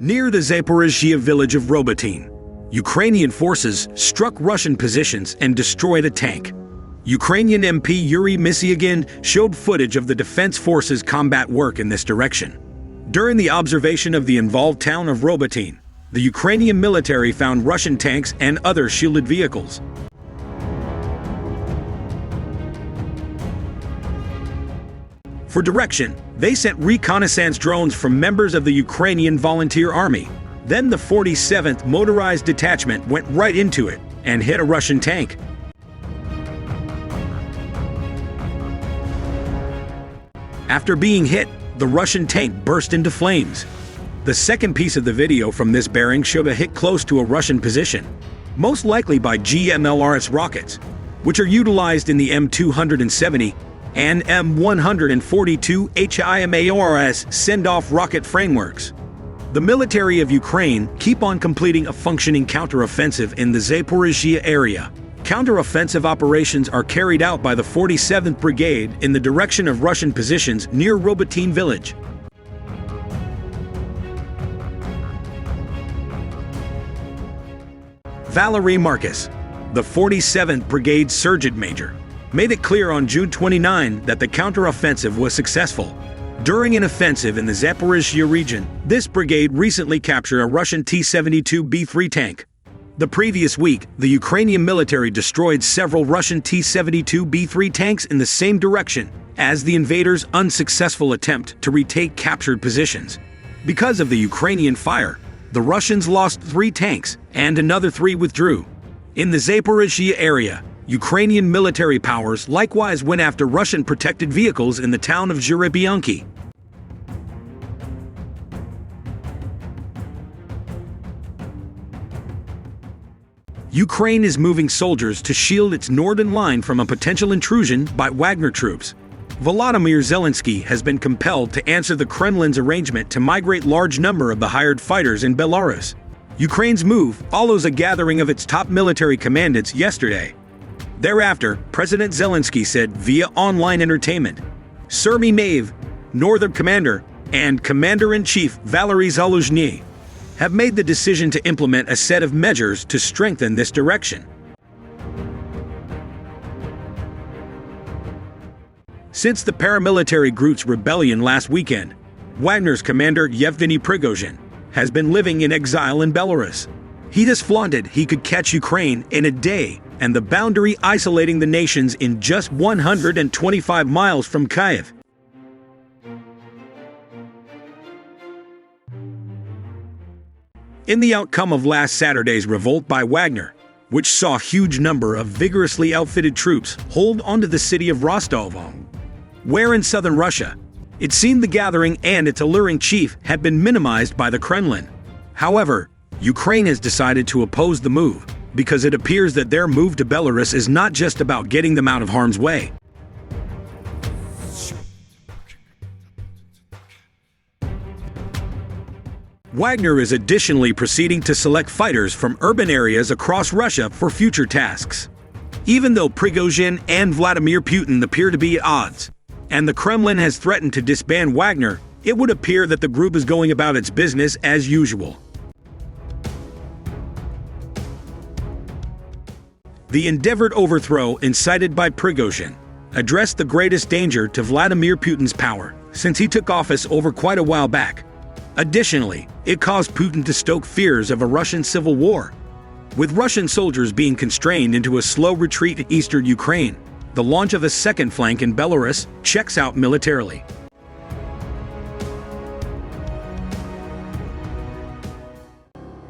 Near the Zaporizhzhia village of Robotyne, Ukrainian forces struck Russian positions and destroyed a tank. Ukrainian MP Yuriy Mysiagin showed footage of the defense forces' combat work in this direction. During the observation of the involved town of Robotyne, the Ukrainian military found Russian tanks and other shielded vehicles. For direction, they sent reconnaissance drones from members of the Ukrainian Volunteer Army. Then the 47th Motorized Detachment went right into it and hit a Russian tank. After being hit, the Russian tank burst into flames. The second piece of the video from this bearing showed a hit close to a Russian position, most likely by GMLRS rockets, which are utilized in the M270 and M142 HIMARS send-off rocket frameworks. The military of Ukraine keep on completing a functioning counter-offensive in the Zaporizhzhia area. Counter-offensive operations are carried out by the 47th Brigade in the direction of Russian positions near Robotyne village. Valery Marcus, the 47th Brigade Sergeant Major, made it clear on June 29 that the counter-offensive was successful. During an offensive in the Zaporizhzhia region, this brigade recently captured a Russian T-72B3 tank. The previous week, the Ukrainian military destroyed several Russian T-72B3 tanks in the same direction as the invaders' unsuccessful attempt to retake captured positions. Because of the Ukrainian fire, the Russians lost 3 tanks and another 3 withdrew. In the Zaporizhzhia area, Ukrainian military powers likewise went after Russian protected vehicles in the town of Zhyryabyanki. Ukraine is moving soldiers to shield its northern line from a potential intrusion by Wagner troops. Volodymyr Zelensky has been compelled to answer the Kremlin's arrangement to migrate large number of the hired fighters in Belarus. Ukraine's move follows a gathering of its top military commandants yesterday. Thereafter, President Zelensky said via online entertainment, Serhiy Mayev, Northern Commander, and Commander-in-Chief Valery Zaluzhny have made the decision to implement a set of measures to strengthen this direction. Since the paramilitary group's rebellion last weekend, Wagner's commander Yevgeny Prigozhin has been living in exile in Belarus. He has flaunted he could catch Ukraine in a day and the boundary isolating the nations in just 125 miles from Kyiv. In the outcome of last Saturday's revolt by Wagner, which saw a huge number of vigorously outfitted troops hold onto the city of Rostov, where in southern Russia, it seemed the gathering and its alluring chief had been minimized by the Kremlin. However, Ukraine has decided to oppose the move because it appears that their move to Belarus is not just about getting them out of harm's way. Wagner is additionally proceeding to select fighters from urban areas across Russia for future tasks. Even though Prigozhin and Vladimir Putin appear to be at odds, and the Kremlin has threatened to disband Wagner, it would appear that the group is going about its business as usual. The endeavored overthrow incited by Prigozhin addressed the greatest danger to Vladimir Putin's power since he took office over quite a while back. Additionally, it caused Putin to stoke fears of a Russian civil war. With Russian soldiers being constrained into a slow retreat to eastern Ukraine, the launch of a second flank in Belarus checks out militarily.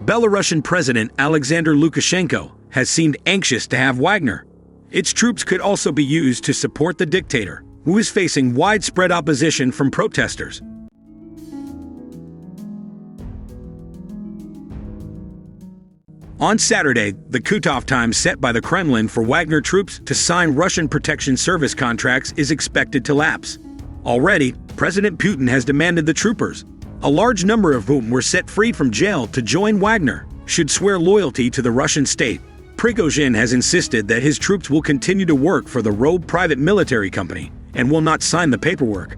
Belarusian President Alexander Lukashenko has seemed anxious to have Wagner. Its troops could also be used to support the dictator, who is facing widespread opposition from protesters. On Saturday, the cutoff time set by the Kremlin for Wagner troops to sign Russian protection service contracts is expected to lapse. Already, President Putin has demanded the troopers, a large number of whom were set free from jail to join Wagner, should swear loyalty to the Russian state. Prigozhin has insisted that his troops will continue to work for the rogue private military company and will not sign the paperwork.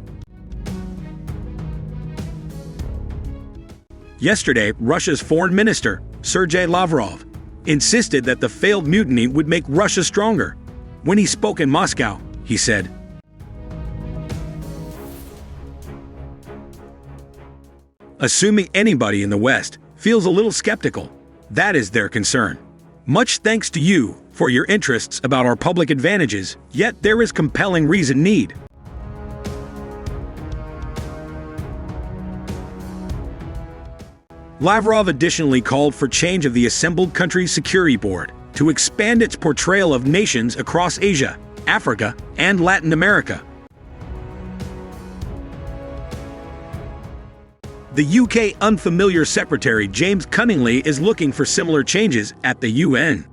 Yesterday, Russia's Foreign Minister, Sergei Lavrov, insisted that the failed mutiny would make Russia stronger. When he spoke in Moscow, he said, "Assuming anybody in the West feels a little skeptical, that is their concern. Much thanks to you for your interests about our public advantages, yet there is compelling reason need." Lavrov additionally called for change of the assembled country's security board to expand its portrayal of nations across Asia, Africa, and Latin America. The UK Unfamiliar Secretary James Cunningley is looking for similar changes at the UN.